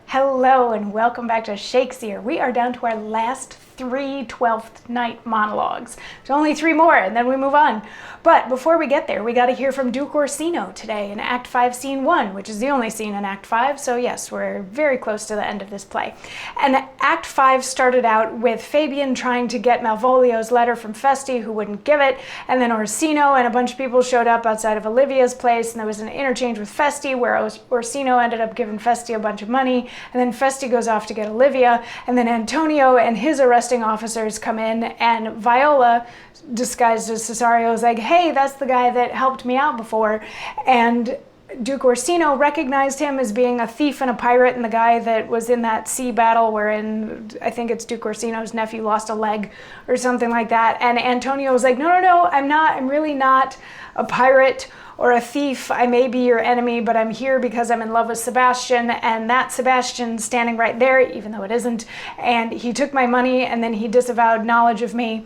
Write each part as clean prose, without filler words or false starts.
Hello and welcome back to Shakesyear. We are down to our last 3 Twelfth Night monologues. There's only 3 more and then we move on. But before we get there, we got to hear from Duke Orsino today in Act 5, Scene 1, which is the only scene in Act 5. So yes, we're very close to the end of this play. And Act 5 started out with Fabian trying to get Malvolio's letter from Feste, who wouldn't give it. And then Orsino and a bunch of people showed up outside of Olivia's place, and there was an interchange with Feste where Orsino ended up giving Feste a bunch of money. And then Feste goes off to get Olivia. And then Antonio and his arresting officers come in, and Viola, disguised as Cesario, is like, hey, that's the guy that helped me out before. And Duke Orsino recognized him as being a thief and a pirate, and the guy that was in that sea battle wherein I think it's Duke Orsino's nephew lost a leg or something like that. And Antonio was like, no, I'm really not a pirate or a thief. I may be your enemy, but I'm here because I'm in love with Sebastian, and that Sebastian's standing right there, even though it isn't. And he took my money, and then he disavowed knowledge of me.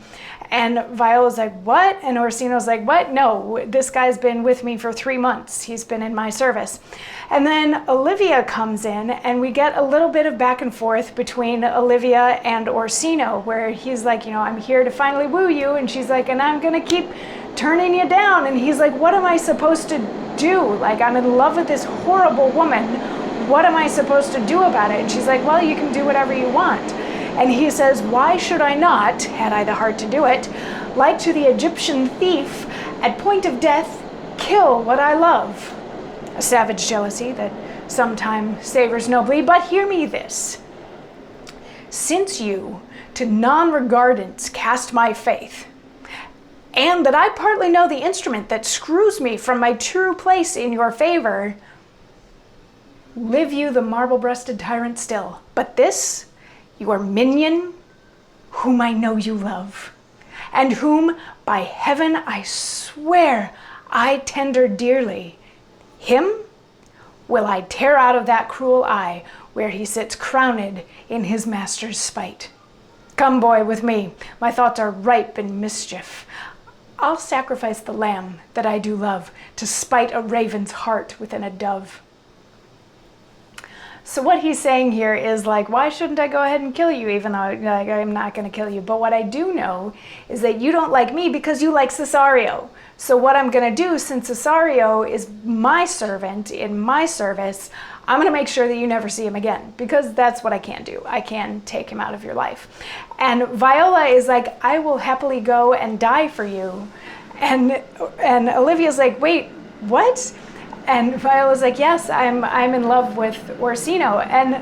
And Viola's like, what? And Orsino's like, what? No, this guy's been with me for 3 months. He's been in my service. And then Olivia comes in, and we get a little bit of back and forth between Olivia and Orsino, where he's like, I'm here to finally woo you. And she's like, and I'm gonna keep turning you down. And he's like, what am I supposed to do? Like, I'm in love with this horrible woman. What am I supposed to do about it? And she's like, well, you can do whatever you want. And he says, why should I not, had I the heart to do it, like to the Egyptian thief, at point of death, kill what I love? A savage jealousy that sometimes savors nobly, but hear me this. Since you to non-regardance cast my faith, and that I partly know the instrument that screws me from my true place in your favor, live you the marble-breasted tyrant still. But this, your minion, whom I know you love, and whom, by heaven, I swear I tender dearly, him will I tear out of that cruel eye where he sits crowned in his master's spite. Come, boy, with me. My thoughts are ripe in mischief. I'll sacrifice the lamb that I do love to spite a raven's heart within a dove. So what he's saying here is like, why shouldn't I go ahead and kill you, even though I'm not going to kill you? But what I do know is that you don't like me because you like Cesario. So what I'm going to do, since Cesario is my servant in my service, I'm going to make sure that you never see him again, because that's what I can do. I can take him out of your life. And Viola is like, I will happily go and die for you. And Olivia's like, wait, what? And Viola's like, yes, I'm in love with Orsino. And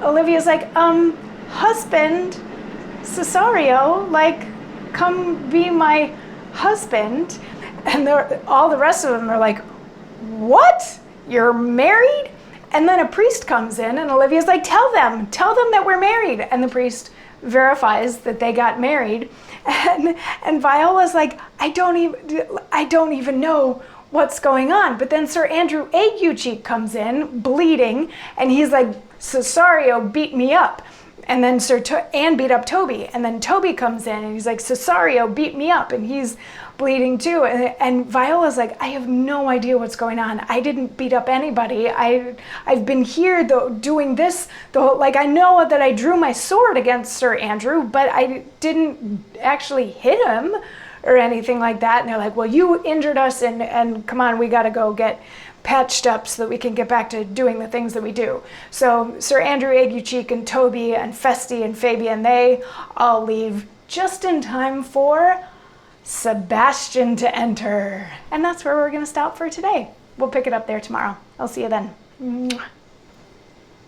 Olivia's like, husband, Cesario, like, come be my husband. And all the rest of them are like, what? You're married? And then a priest comes in, and Olivia's like, tell them that we're married. And the priest verifies that they got married. And Viola's like, I don't even know what's going on. But then Sir Andrew Aguecheek comes in bleeding, and he's like, Cesario beat me up. And then Anne beat up Toby. And then Toby comes in, and he's like, Cesario beat me up, and he's bleeding too. And Viola's like, I have no idea what's going on. I didn't beat up anybody. I've been here though doing this. Like, I know that I drew my sword against Sir Andrew, but I didn't actually hit him or anything like that. And they're like, well, you injured us, and come on, we got to go get patched up so that we can get back to doing the things that we do. So Sir Andrew Aguecheek and Toby and Feste and Fabian, they all leave just in time for Sebastian to enter. And that's where we're going to stop for today. We'll pick it up there tomorrow. I'll see you then. Mwah.